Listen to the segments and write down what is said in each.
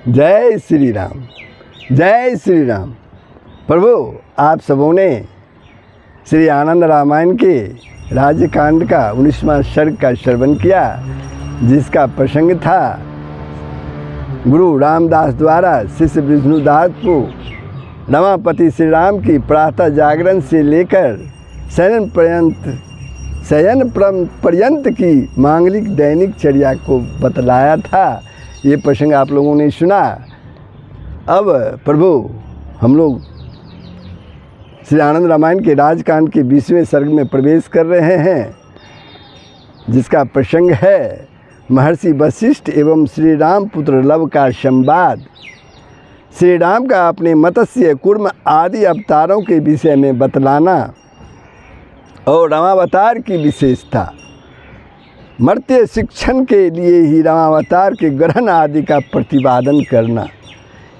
जय श्री राम, जय श्री राम। प्रभु, आप सबों ने श्री आनंद रामायण के राज्यकांड का 19वां सर्ग का श्रवण किया, जिसका प्रसंग था गुरु रामदास द्वारा शिष्य विष्णुदास को रमापति श्री राम की प्रातः जागरण से लेकर शयन पर्यंत की मांगलिक दैनिक चर्या को बतलाया था। ये प्रसंग आप लोगों ने सुना। अब प्रभु, हम लोग श्री आनंद रामायण के राजकांड के 20वें सर्ग में प्रवेश कर रहे हैं, जिसका प्रसंग है महर्षि वशिष्ठ एवं श्री राम पुत्र लव का संवाद। श्री राम का अपने मत्स्य कूर्म आदि अवतारों के विषय में बतलाना और रामावतार की विशेषता, मर्त्य शिक्षण के लिए ही रामावतार के ग्रहण आदि का प्रतिपादन करना,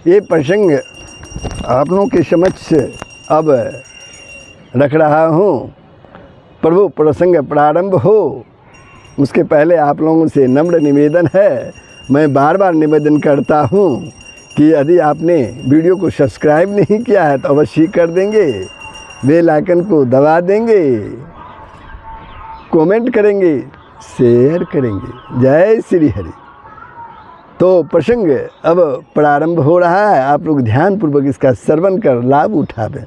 ये प्रसंग आप लोगों के समक्ष अब रख रहा हूँ। प्रभु, प्रसंग प्रारंभ हो उसके पहले आप लोगों से नम्र निवेदन है, मैं बार बार निवेदन करता हूँ कि यदि आपने वीडियो को सब्सक्राइब नहीं किया है तो अवश्य कर देंगे, बेल आइकन को दबा देंगे, कमेंट करेंगे, शेयर करेंगे। जय श्री हरि। तो प्रसंग अब प्रारंभ हो रहा है, आप लोग ध्यानपूर्वक इसका श्रवण कर लाभ उठावें।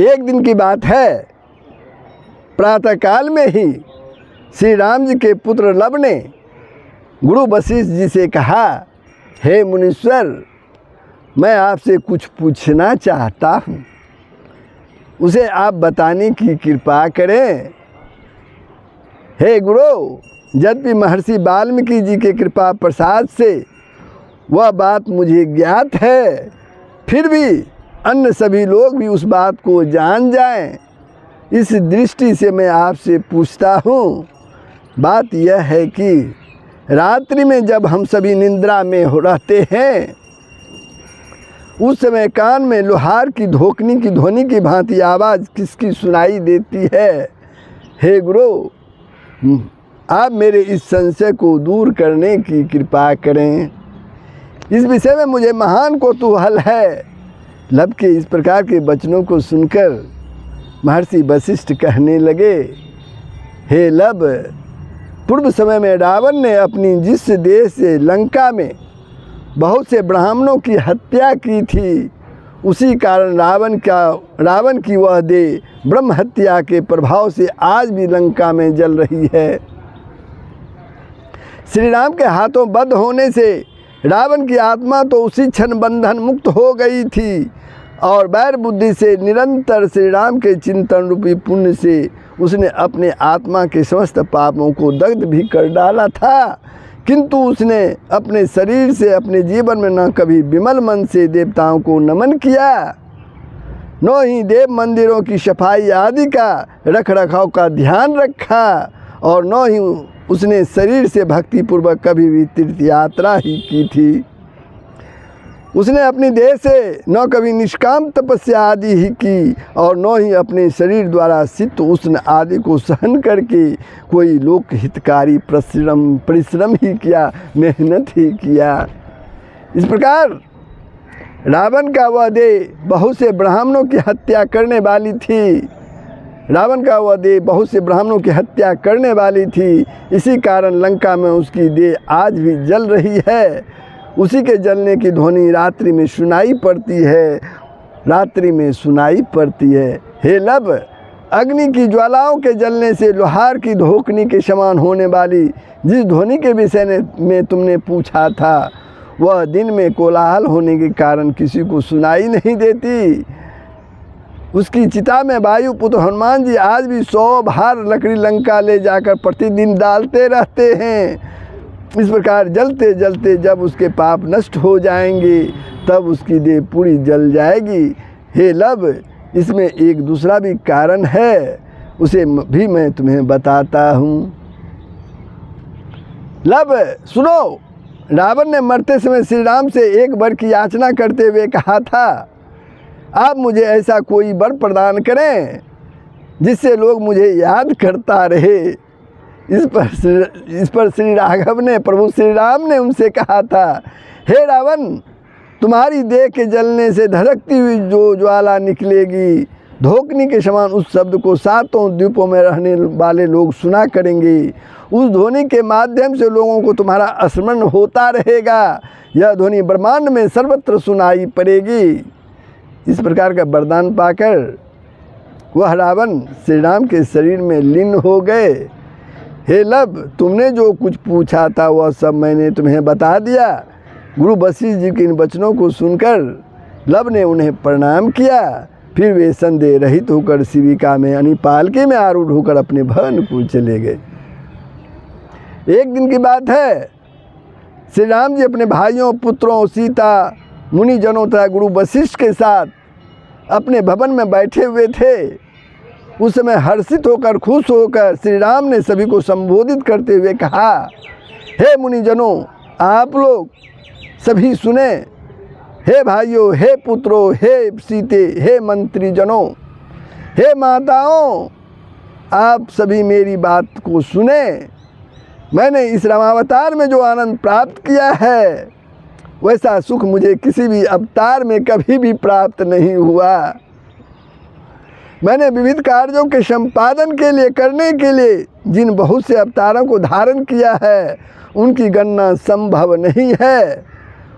एक दिन की बात है, प्रातःकाल में ही श्री राम जी के पुत्र लव ने गुरु वशिष्ठ जी से कहा, हे मुनीश्वर, मैं आपसे कुछ पूछना चाहता हूँ, उसे आप बताने की कृपा करें। हे गुरु, यद्यपि महर्षि वाल्मीकि जी के कृपा प्रसाद से वह बात मुझे ज्ञात है, फिर भी अन्य सभी लोग भी उस बात को जान जाएं, इस दृष्टि से मैं आपसे पूछता हूँ। बात यह है कि रात्रि में जब हम सभी निद्रा में रहते हैं, उस समय कान में लोहार की धोकनी की ध्वनि की भांति आवाज़ किसकी सुनाई देती है। हे गुरु, आप मेरे इस संशय को दूर करने की कृपा करें। इस विषय में मुझे महान कौतूहल है। लव के इस प्रकार के वचनों को सुनकर महर्षि वशिष्ठ कहने लगे, हे लव, पूर्व समय में रावण ने अपनी जिस देश से लंका में बहुत से ब्राह्मणों की हत्या की थी, उसी कारण रावण की वह देह ब्रह्म हत्या के प्रभाव से आज भी लंका में जल रही है। श्री राम के हाथों बद्ध होने से रावण की आत्मा तो उसी क्षण बंधन मुक्त हो गई थी और बैर बुद्धि से निरंतर श्री राम के चिंतन रूपी पुण्य से उसने अपने आत्मा के समस्त पापों को दग्ध भी कर डाला था, किंतु उसने अपने शरीर से अपने जीवन में न कभी विमल मन से देवताओं को नमन किया, न ही देव मंदिरों की सफाई आदि का रख रखाव का ध्यान रखा, और न ही उसने शरीर से भक्तिपूर्वक कभी भी तीर्थ यात्रा ही की थी। उसने अपनी देह से न कभी निष्काम तपस्या आदि ही की, और न ही अपने शरीर द्वारा शीत उष्ण आदि को सहन करके कोई लोक हितकारी परिश्रम ही किया, मेहनत ही किया। इस प्रकार रावण का वह देह बहुत से ब्राह्मणों की हत्या करने वाली थी। इसी कारण लंका में उसकी देह आज भी जल रही है। उसी के जलने की ध्वनि रात्रि में सुनाई पड़ती है। हे लव, अग्नि की ज्वालाओं के जलने से लोहार की धोकनी के समान होने वाली जिस ध्वनि के विषय में तुमने पूछा था, वह दिन में कोलाहल होने के कारण किसी को सुनाई नहीं देती। उसकी चिता में वायुपुत्र हनुमान जी आज भी 100 भार लकड़ी लंका ले जाकर प्रतिदिन डालते रहते हैं। इस प्रकार जलते जलते जब उसके पाप नष्ट हो जाएंगे, तब उसकी देह पूरी जल जाएगी। हे लव, इसमें एक दूसरा भी कारण है, उसे भी मैं तुम्हें बताता हूँ। लव, सुनो, रावण ने मरते समय श्री राम से एक वर की याचना करते हुए कहा था, आप मुझे ऐसा कोई वर प्रदान करें जिससे लोग मुझे याद करता रहे। इस पर श्री राघव ने, प्रभु श्री राम ने उनसे कहा था, हे रावण, तुम्हारी देह के जलने से धधकती हुई जो ज्वाला निकलेगी, धोकनी के समान उस शब्द को सातों द्वीपों में रहने वाले लोग सुना करेंगे। उस ध्वनि के माध्यम से लोगों को तुम्हारा स्मरण होता रहेगा। यह ध्वनि ब्रह्मांड में सर्वत्र सुनाई पड़ेगी। इस प्रकार का वरदान पाकर वह रावण श्री राम के शरीर में लीन हो गए। हे लब, तुमने जो कुछ पूछा था वह सब मैंने तुम्हें बता दिया। गुरु वशिष्ठ जी के इन वचनों को सुनकर लब ने उन्हें प्रणाम किया। फिर वे संदेह रहित होकर शिविका में यानी पालकी में आरूढ़ होकर अपने भवन को चले गए। एक दिन की बात है, श्री राम जी अपने भाइयों, पुत्रों, सीता, मुनिजनों तथा गुरु वशिष्ठ के साथ अपने भवन में बैठे हुए थे। उस समय हर्षित होकर, खुश होकर श्री राम ने सभी को संबोधित करते हुए कहा, हे मुनिजनों, आप लोग सभी सुने। हे भाइयों, हे पुत्रों, हे सीते, हे मंत्रीजनों, हे माताओं, आप सभी मेरी बात को सुने। मैंने इस रामावतार में जो आनंद प्राप्त किया है, वैसा सुख मुझे किसी भी अवतार में कभी भी प्राप्त नहीं हुआ। मैंने विविध कार्यों के संपादन के लिए, करने के लिए जिन बहुत से अवतारों को धारण किया है, उनकी गणना संभव नहीं है।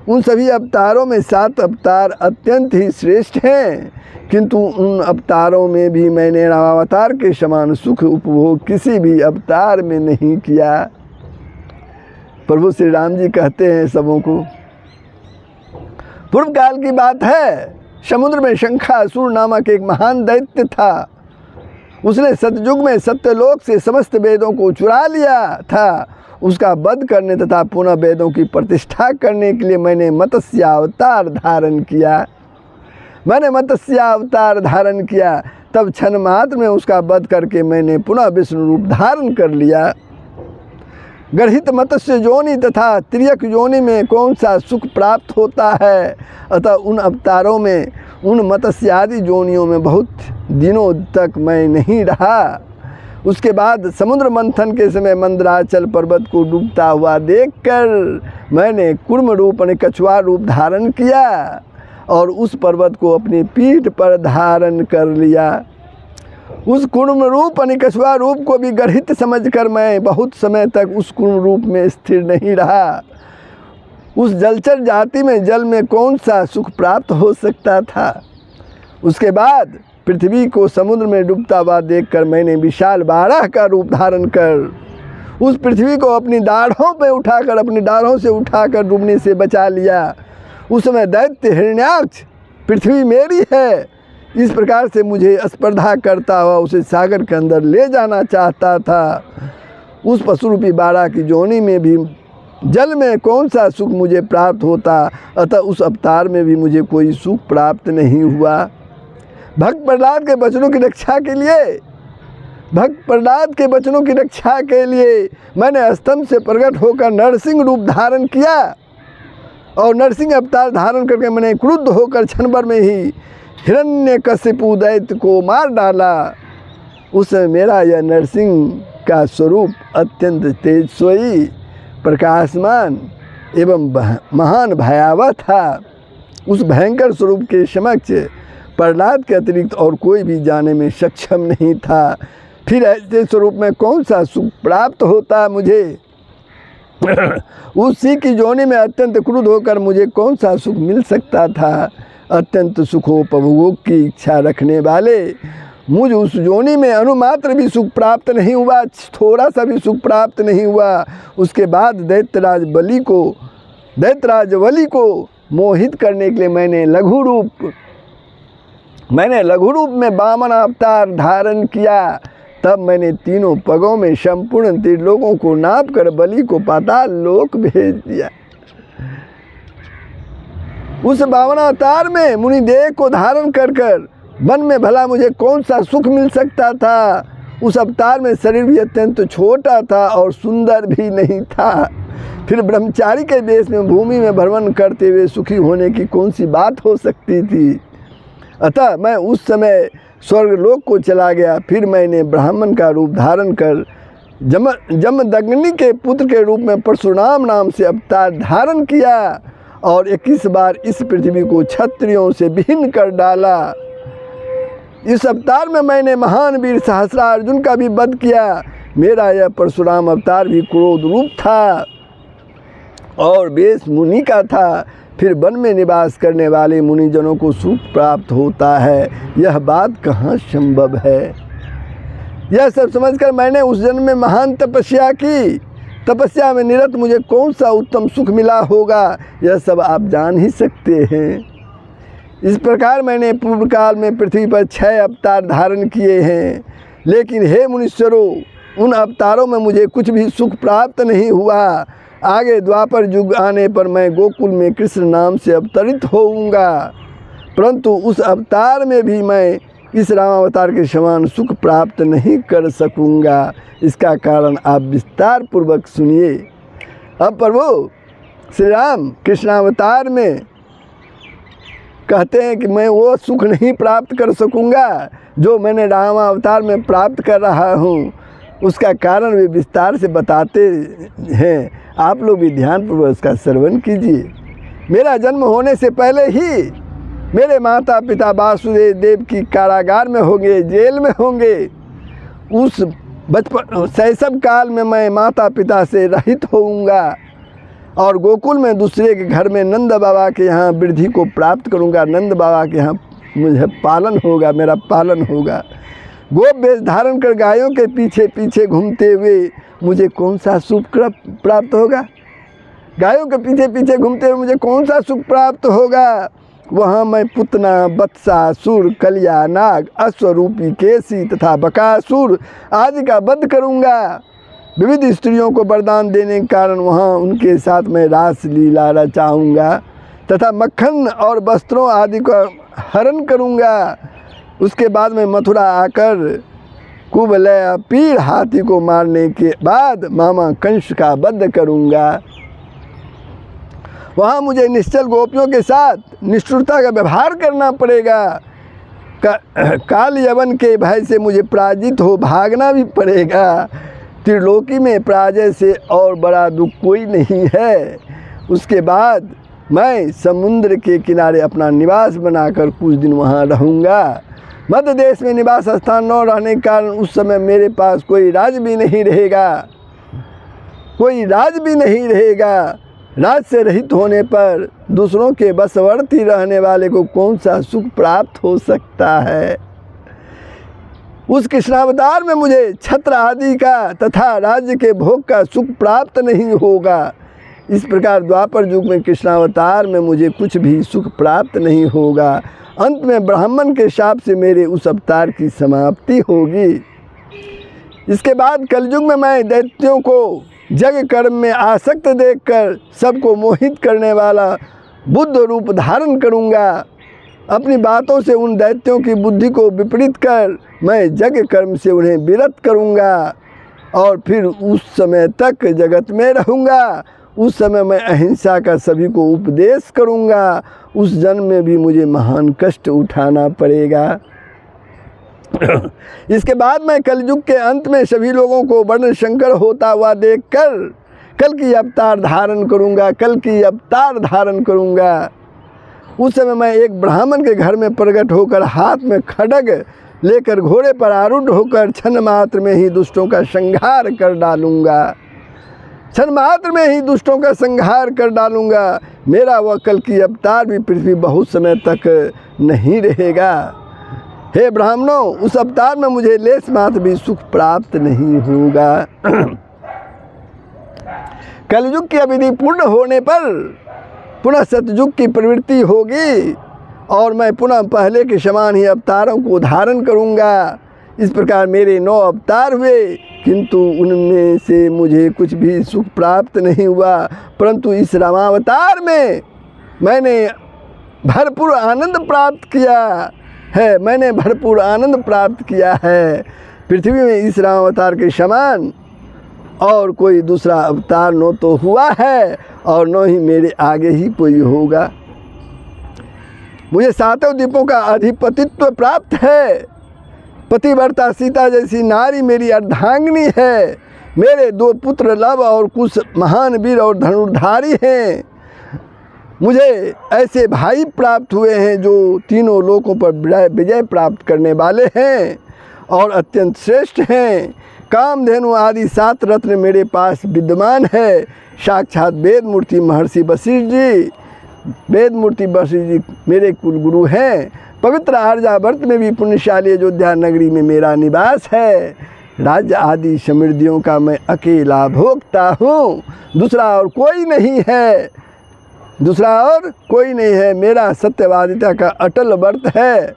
उन सभी अवतारों में 7 अवतार अत्यंत ही श्रेष्ठ हैं, किंतु उन अवतारों में भी मैंने रामावतार के समान सुख उपभोग किसी भी अवतार में नहीं किया। प्रभु श्री राम जी कहते हैं सबों को, पूर्व काल की बात है, समुद्र में शंखासुर नामक एक महान दैत्य था। उसने सतयुग में सत्यलोक से समस्त वेदों को चुरा लिया था। उसका वध करने तथा पुनः वेदों की प्रतिष्ठा करने के लिए मैंने मत्स्य अवतार धारण किया। तब क्षण मात्र में उसका वध करके मैंने पुनः विष्णु रूप धारण कर लिया। गर्हित मत्स्य योनि तथा तिर्यक योनि में कौन सा सुख प्राप्त होता है, अतः उन अवतारों में, उन मत्स्य आदि योनियों में बहुत दिनों तक मैं नहीं रहा। उसके बाद समुद्र मंथन के समय मंदराचल पर्वत को डूबता हुआ देखकर मैंने कूर्म रूप यानी कछुआ रूप धारण किया और उस पर्वत को अपनी पीठ पर धारण कर लिया। उस कूर्म रूप यानी कछुआ रूप को भी गर्हित समझकर मैं बहुत समय तक उस कूर्म रूप में स्थिर नहीं रहा। उस जलचर जाति में जल में कौन सा सुख प्राप्त हो सकता था। उसके बाद पृथ्वी को समुद्र में डूबता हुआ देखकर मैंने विशाल बारह का रूप धारण कर उस पृथ्वी को अपनी दाढ़ों पे उठाकर, अपनी दाढ़ों से उठाकर डूबने से बचा लिया। उस समय दैत्य हिरण्याक्ष पृथ्वी मेरी है, इस प्रकार से मुझे स्पर्धा करता हुआ उसे सागर के अंदर ले जाना चाहता था। उस पशुरूपी बारह की जोनी में भी जल में कौन सा सुख मुझे प्राप्त होता, अतः उस अवतार में भी मुझे कोई सुख प्राप्त नहीं हुआ। भक्त प्रहलाद के वचनों की रक्षा के लिए मैंने स्तंभ से प्रकट होकर नरसिंह रूप धारण किया और नरसिंह अवतार धारण करके मैंने क्रुद्ध होकर क्षण भर में ही हिरण्यकशिपु दैत्य को मार डाला। उस मेरा यह नरसिंह का स्वरूप अत्यंत तेजस्वी, प्रकाशमान एवं महान भयावह था। उस भयंकर स्वरूप के समक्ष प्रहलाद के अतिरिक्त और कोई भी जाने में सक्षम नहीं था। फिर ऐसे स्वरूप में कौन सा सुख प्राप्त होता मुझे। उसी की जोनी में अत्यंत क्रुद्ध होकर मुझे कौन सा सुख मिल सकता था। अत्यंत सुखोपभोग की इच्छा रखने वाले मुझ उस योनि में अनुमात्र भी सुख प्राप्त नहीं हुआ, थोड़ा सा भी सुख प्राप्त नहीं हुआ। उसके बाद दैत्यराज बलि को मोहित करने के लिए मैंने लघु रूप में वामन अवतार धारण किया। तब मैंने तीनों पगों में संपूर्ण त्रिलोकों को नाप कर बलि को पाताल लोक भेज दिया। उस वामन अवतार में मुनि देह को धारण कर वन में भला मुझे कौन सा सुख मिल सकता था। उस अवतार में शरीर भी अत्यंत छोटा था और सुंदर भी नहीं था। फिर ब्रह्मचारी के देश में भूमि में भ्रमण करते हुए सुखी होने की कौन सी बात हो सकती थी। अतः मैं उस समय स्वर्गलोक को चला गया। फिर मैंने ब्राह्मण का रूप धारण कर जमदग्नि के पुत्र के रूप में परशुराम नाम से अवतार धारण किया और 21 बार इस पृथ्वी को क्षत्रियों से भिन्न कर डाला। इस अवतार में मैंने महान वीर सहस्रार्जुन का भी वध किया। मेरा यह परशुराम अवतार भी क्रोध रूप था और वेश मुनि का था। फिर वन में निवास करने वाले मुनिजनों को सुख प्राप्त होता है, यह बात कहाँ संभव है। यह सब समझकर मैंने उस जन्म में महान तपस्या की। तपस्या में निरत मुझे कौन सा उत्तम सुख मिला होगा, यह सब आप जान ही सकते हैं। इस प्रकार मैंने पूर्व काल में पृथ्वी पर 6 अवतार धारण किए हैं, लेकिन हे मुनीश्वरों, उन अवतारों में मुझे कुछ भी सुख प्राप्त नहीं हुआ। आगे द्वापर युग आने पर मैं गोकुल में कृष्ण नाम से अवतरित होऊंगा, परंतु उस अवतार में भी मैं इस रामावतार के समान सुख प्राप्त नहीं कर सकूंगा। इसका कारण आप विस्तार पूर्वक सुनिए। अब प्रभु श्री राम कृष्णावतार में कहते हैं कि मैं वो सुख नहीं प्राप्त कर सकूंगा जो मैंने रामावतार में प्राप्त कर रहा हूँ। उसका कारण वे विस्तार से बताते हैं। आप लोग भी ध्यानपूर्वक उसका श्रवण कीजिए। मेरा जन्म होने से पहले ही मेरे माता पिता वासुदेव देव की कारागार में होंगे, जेल में होंगे। उस बचपन शैशव काल में मैं माता पिता से रहित होऊंगा और गोकुल में दूसरे के घर में नंद बाबा के यहाँ वृद्धि को प्राप्त करूंगा। नंद बाबा के यहाँ मुझे पालन होगा, मेरा पालन होगा। गोप वेश धारण कर गायों के पीछे पीछे घूमते हुए मुझे कौन सा सुख प्राप्त होगा। गायों के पीछे पीछे घूमते हुए मुझे कौन सा सुख प्राप्त होगा। वहाँ मैं पुतना, बत्सा, सुर, कलिया, नाग, अश्वरूपी, केसी तथा बकासुर आदि का वध करूँगा। विविध स्त्रियों को वरदान देने के कारण वहाँ उनके साथ मैं रास लीला रचाऊँगा तथा मक्खन और वस्त्रों आदि का हरण करूँगा। उसके बाद मैं मथुरा आकर कुबलय पीर हाथी को मारने के बाद मामा कंस का वध करूँगा। वहाँ मुझे निश्चल गोपियों के साथ निष्ठुरता का व्यवहार करना पड़ेगा। काल यवन के भय से मुझे पराजित हो भागना भी पड़ेगा। त्रिलोकी में पराजय से और बड़ा दुख कोई नहीं है। उसके बाद मैं समुद्र के किनारे अपना निवास बनाकर कुछ दिन वहाँ रहूँगा। मध्य देश में निवास स्थान न रहने के कारण उस समय मेरे पास कोई राज भी नहीं रहेगा, कोई राज भी नहीं रहेगा। राज से रहित होने पर दूसरों के बसवर्ती रहने वाले को कौन सा सुख प्राप्त हो सकता है। उस कृष्णावतार में मुझे छत्र आदि का तथा राज्य के भोग का सुख प्राप्त नहीं होगा। इस प्रकार द्वापर युग में कृष्णावतार में मुझे कुछ भी सुख प्राप्त नहीं होगा। अंत में ब्राह्मण के शाप से मेरे उस अवतार की समाप्ति होगी। इसके बाद कलयुग में मैं दैत्यों को जग कर्म में आसक्त देखकर सबको मोहित करने वाला बुद्ध रूप धारण करूँगा। अपनी बातों से उन दैत्यों की बुद्धि को विपरीत कर मैं जग कर्म से उन्हें विरत करूँगा और फिर उस समय तक जगत में रहूँगा। उस समय मैं अहिंसा का सभी को उपदेश करूँगा। उस जन्म में भी मुझे महान कष्ट उठाना पड़ेगा। इसके बाद मैं कलयुग के अंत में सभी लोगों को वर्ण शंकर होता हुआ देखकर कल की अवतार धारण करूँगा, कल की अवतार धारण करूँगा। उस समय मैं एक ब्राह्मण के घर में प्रकट होकर हाथ में खड्ग लेकर घोड़े पर आरूढ़ होकर क्षण मात्र में ही दुष्टों का संहार कर डालूँगा। क्षण मात्र में ही दुष्टों का संहार कर डालूँगा। मेरा वह कल की अवतार भी पृथ्वी बहुत समय तक नहीं रहेगा। हे ब्राह्मणों, उस अवतार में मुझे लेस मात्र भी सुख प्राप्त नहीं होगा। कलयुग की अवधि पूर्ण होने पर पुनः सतयुग की प्रवृत्ति होगी और मैं पुनः पहले के समान ही अवतारों को धारण करूँगा। इस प्रकार मेरे 9 अवतार हुए, किंतु उनमें से मुझे कुछ भी सुख प्राप्त नहीं हुआ। परंतु इस रामावतार में मैंने भरपूर आनंद प्राप्त किया है। मैंने भरपूर आनंद प्राप्त किया है। पृथ्वी में इस रामावतार के समान और कोई दूसरा अवतार न तो हुआ है और न ही मेरे आगे ही कोई होगा। मुझे 7 द्वीपों का अधिपतित्व प्राप्त है। पतिव्रता सीता जैसी नारी मेरी अर्धांगिनी है। मेरे 2 पुत्र लव और कुश महान वीर और धनुर्धारी हैं। मुझे ऐसे भाई प्राप्त हुए हैं जो तीनों लोकों पर विजय प्राप्त करने वाले हैं और अत्यंत श्रेष्ठ हैं। कामधेनु आदि 7 रत्न मेरे पास विद्यमान है। साक्षात वेद मूर्ति महर्षि वशिष्ठ जी, वेद मूर्ति वशिष्ठ जी मेरे कुलगुरु हैं। पवित्र आर्यावर्त में भी पुण्यशाली अयोध्या नगरी में मेरा निवास है। राज्य आदि समृद्धियों का मैं अकेला भोगता हूँ, दूसरा और कोई नहीं है, दूसरा और कोई नहीं है। मेरा सत्यवादिता का अटल व्रत है,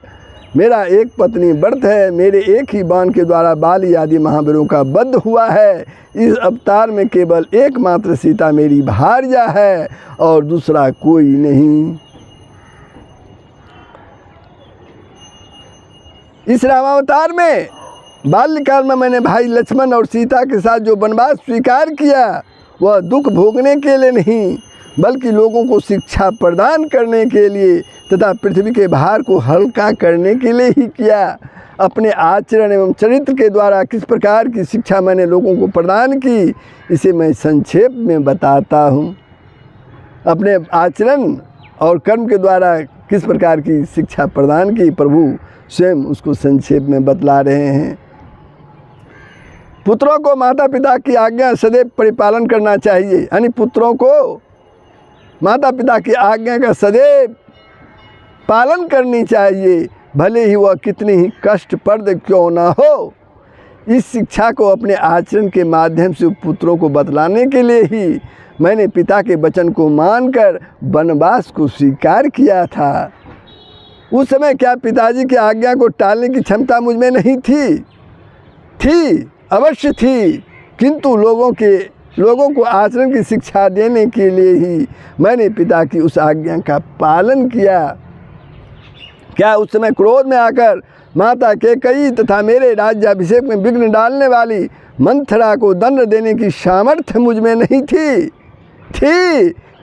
मेरा एक पत्नी व्रत है। मेरे एक ही बाण के द्वारा बाली आदि महावीरों का वध हुआ है। इस अवतार में केवल एकमात्र सीता मेरी भार्या है और दूसरा कोई नहीं। इस रामावतार में बाल्यकाल में मैंने भाई लक्ष्मण और सीता के साथ जो वनवास स्वीकार किया वह दुख भोगने के लिए नहीं बल्कि लोगों को शिक्षा प्रदान करने के लिए तथा पृथ्वी के भार को हल्का करने के लिए ही किया। अपने आचरण एवं चरित्र के द्वारा किस प्रकार की शिक्षा मैंने लोगों को प्रदान की, इसे मैं संक्षेप में बताता हूँ। अपने आचरण और कर्म के द्वारा किस प्रकार की शिक्षा प्रदान की, प्रभु स्वयं उसको संक्षेप में बतला रहे हैं। पुत्रों को माता पिता की आज्ञा सदैव परिपालन करना चाहिए, यानी पुत्रों को माता पिता की आज्ञा का सदैव पालन करनी चाहिए, भले ही वह कितनी ही कष्टप्रद क्यों ना हो। इस शिक्षा को अपने आचरण के माध्यम से पुत्रों को बतलाने के लिए ही मैंने पिता के वचन को मानकर वनवास को स्वीकार किया था। उस समय क्या पिताजी की आज्ञा को टालने की क्षमता मुझ में नहीं थी? अवश्य थी, किंतु लोगों को आचरण की शिक्षा देने के लिए ही मैंने पिता की उस आज्ञा का पालन किया। क्या उस समय क्रोध में आकर माता कैकेयी तथा मेरे राज्याभिषेक में विघ्न डालने वाली मंथरा को दंड देने की सामर्थ्य मुझ में नहीं थी?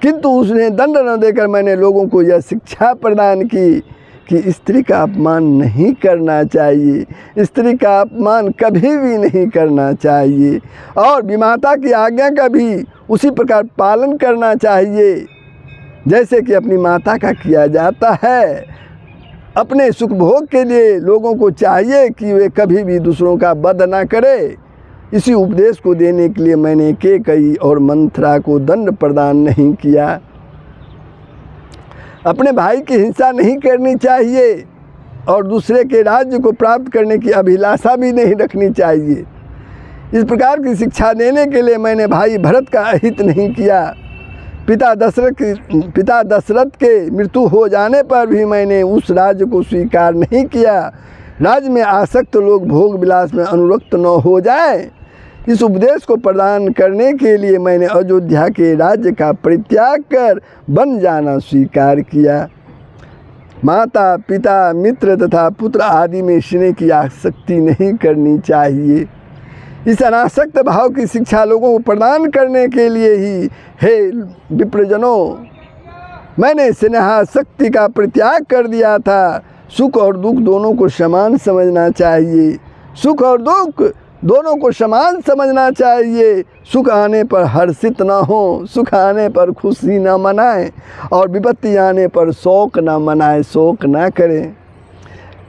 किंतु उसने दंड न देकर मैंने लोगों को यह शिक्षा प्रदान की कि स्त्री का अपमान नहीं करना चाहिए, स्त्री का अपमान कभी भी नहीं करना चाहिए और विमाता की आज्ञा का भी उसी प्रकार पालन करना चाहिए जैसे कि अपनी माता का किया जाता है। अपने सुख भोग के लिए लोगों को चाहिए कि वे कभी भी दूसरों का वध ना करे। इसी उपदेश को देने के लिए मैंने कैकेयी और मंथरा को दंड प्रदान नहीं किया। अपने भाई की हिंसा नहीं करनी चाहिए और दूसरे के राज्य को प्राप्त करने की अभिलाषा भी नहीं रखनी चाहिए। इस प्रकार की शिक्षा देने के लिए मैंने भाई भरत का अहित नहीं किया। पिता दशरथ के मृत्यु हो जाने पर भी मैंने उस राज्य को स्वीकार नहीं किया। राज्य में आसक्त लोग भोग विलास में अनुरक्त न हो जाए, इस उपदेश को प्रदान करने के लिए मैंने अयोध्या के राज्य का परित्याग कर वन जाना स्वीकार किया। माता पिता मित्र तथा पुत्र आदि में स्नेह की आसक्ति नहीं करनी चाहिए। इस अनासक्त भाव की शिक्षा लोगों को प्रदान करने के लिए ही हे विप्रजनों मैंने स्नेहासक्ति का परित्याग कर दिया था। सुख और दुख दोनों को समान समझना चाहिए, सुख और दुख दोनों को समान समझना चाहिए। सुख आने पर हर्षित ना हो, सुख आने पर खुशी ना मनाएं और विपत्ति आने पर शोक ना मनाएं, शोक ना करें।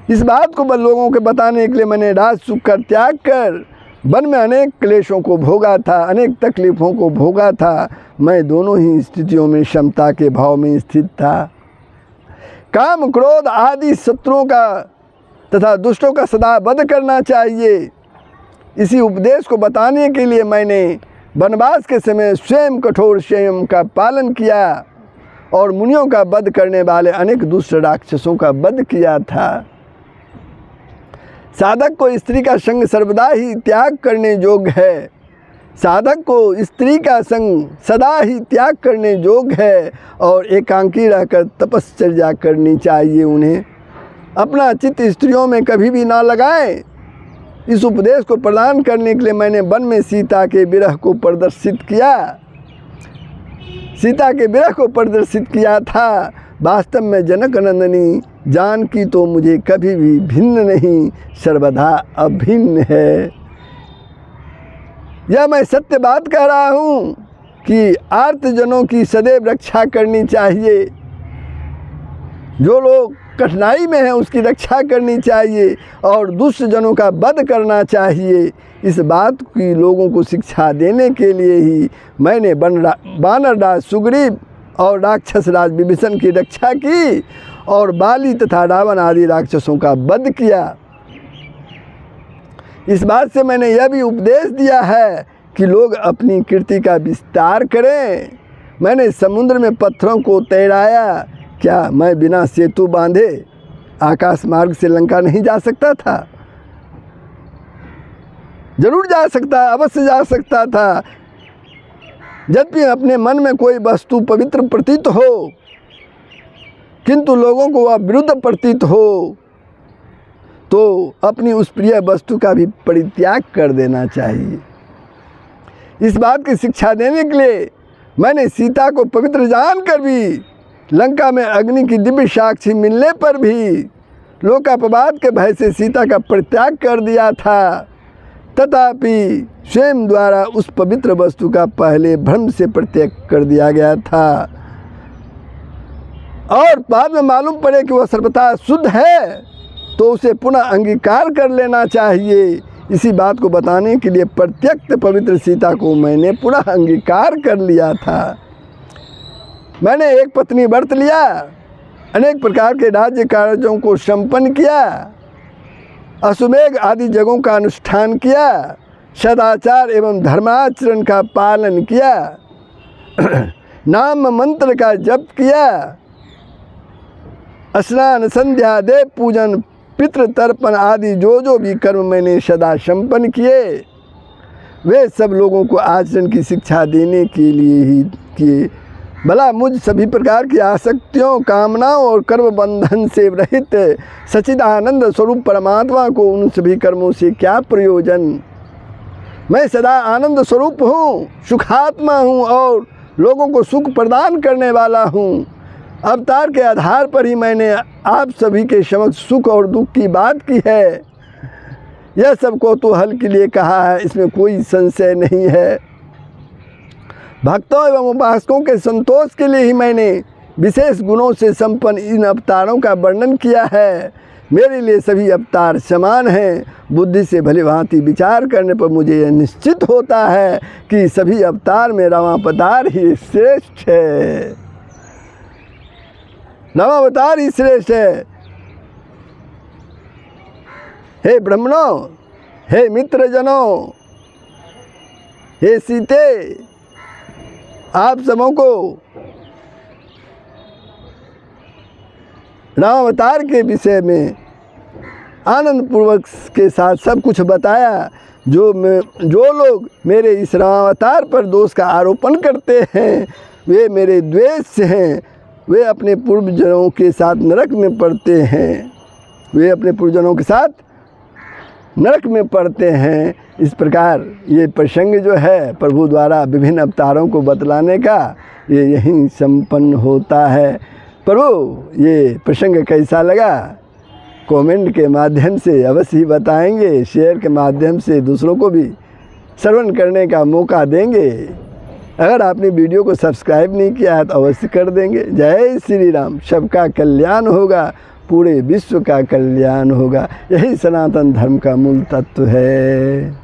इस बात को लोगों के बताने के लिए मैंने राज सुख का त्याग कर वन में अनेक क्लेशों को भोगा था, अनेक तकलीफ़ों को भोगा था। मैं दोनों ही स्थितियों में समता के भाव में स्थित था। काम क्रोध आदि शत्रुओं का तथा दुष्टों का सदा वध करना चाहिए। इसी उपदेश को बताने के लिए मैंने वनवास के समय स्वयं कठोर संयम का पालन किया और मुनियों का वध करने वाले अनेक दुष्ट राक्षसों का वध किया था। साधक को स्त्री का संग सर्वदा ही त्याग करने योग्य है, साधक को स्त्री का संग सदा ही त्याग करने योग्य है और एकांकी रहकर तपश्चर्या करनी चाहिए। उन्हें अपना चित्त स्त्रियों में कभी भी ना लगाएं। इस उपदेश को प्रदान करने के लिए मैंने वन में सीता के विरह को प्रदर्शित किया था। वास्तव में जनक नंदनी जानकी तो मुझे कभी भी भिन्न नहीं, सर्वदा अभिन्न है। यह मैं सत्य बात कह रहा हूँ कि आर्तजनों की सदैव रक्षा करनी चाहिए। जो लोग कठिनाई में हैं उसकी रक्षा करनी चाहिए और दुष्ट जनों का वध करना चाहिए। इस बात की लोगों को शिक्षा देने के लिए ही मैंने वानरराज सुग्रीव और राक्षस राज विभीषण की रक्षा की और बाली तथा रावण आदि राक्षसों का वध किया। इस बात से मैंने यह भी उपदेश दिया है कि लोग अपनी कीर्ति का विस्तार करें। मैंने समुद्र में पत्थरों को तैराया। क्या मैं बिना सेतु बांधे आकाश मार्ग से लंका नहीं जा सकता था? जरूर जा सकता, अवश्य जा सकता था। जब भी अपने मन में कोई वस्तु पवित्र प्रतीत हो किंतु लोगों को वह विरुद्ध प्रतीत हो तो अपनी उस प्रिय वस्तु का भी परित्याग कर देना चाहिए। इस बात की शिक्षा देने के लिए मैंने सीता को पवित्र जानकर भी लंका में अग्नि की दिव्य साक्षी मिलने पर भी लोकापवाद के भय से सीता का परित्याग कर दिया था। तथापि स्वयं द्वारा उस पवित्र वस्तु का पहले भ्रम से परित्याग कर दिया गया था और बाद में मालूम पड़े कि वह सर्वथा शुद्ध है तो उसे पुनः अंगीकार कर लेना चाहिए। इसी बात को बताने के लिए प्रत्यक्ष पवित्र सीता को मैंने पुनः अंगीकार कर लिया था। मैंने एक पत्नी व्रत लिया, अनेक प्रकार के राज्य कार्यों को संपन्न किया, अश्वमेध आदि जगहों का अनुष्ठान किया, सदाचार एवं धर्माचरण का पालन किया, नाम मंत्र का जप किया, स्नान संध्या देव पूजन पितृ तर्पण आदि जो भी कर्म मैंने सदा संपन्न किए वे सब लोगों को आचरण की शिक्षा देने के लिए ही किए। भला मुझ सभी प्रकार की आसक्तियों, कामनाओं और कर्म बंधन से रहित सच्चिदानंद स्वरूप परमात्मा को उन सभी कर्मों से क्या प्रयोजन? मैं सदा आनंद स्वरूप हूँ, सुखात्मा हूँ और लोगों को सुख प्रदान करने वाला हूँ। अवतार के आधार पर ही मैंने आप सभी के समक्ष सुख और दुख की बात की है। यह सब कौतूहल के लिए कहा है, इसमें कोई संशय नहीं है। भक्तों एवं उपासकों के संतोष के लिए ही मैंने विशेष गुणों से संपन्न इन अवतारों का वर्णन किया है। मेरे लिए सभी अवतार समान हैं। बुद्धि से भली भांति विचार करने पर मुझे यह निश्चित होता है कि सभी अवतार में रामावतार ही श्रेष्ठ है। रामावतार ही श्रेष्ठ है। हे ब्राह्मणों, हे मित्रजनों, हे सीते, आप सबों को रामावतार के विषय में आनंद पूर्वक के साथ सब कुछ बताया। जो लोग मेरे इस रामावतार पर दोष का आरोपण करते हैं वे मेरे द्वेष से हैं। वे अपने पूर्वजनों के साथ नरक में पड़ते हैं। वे अपने पूर्वजनों के साथ नरक में पड़ते हैं। इस प्रकार ये प्रसंग जो है प्रभु द्वारा विभिन्न अवतारों को बतलाने का ये यहीं संपन्न होता है। प्रभु ये प्रसंग कैसा लगा कमेंट के माध्यम से अवश्य ही बताएंगे, शेयर के माध्यम से दूसरों को भी श्रवण करने का मौका देंगे। अगर आपने वीडियो को सब्सक्राइब नहीं किया है तो अवश्य कर देंगे। जय श्री राम। सबका कल्याण होगा, पूरे विश्व का कल्याण होगा। यही सनातन धर्म का मूल तत्व है।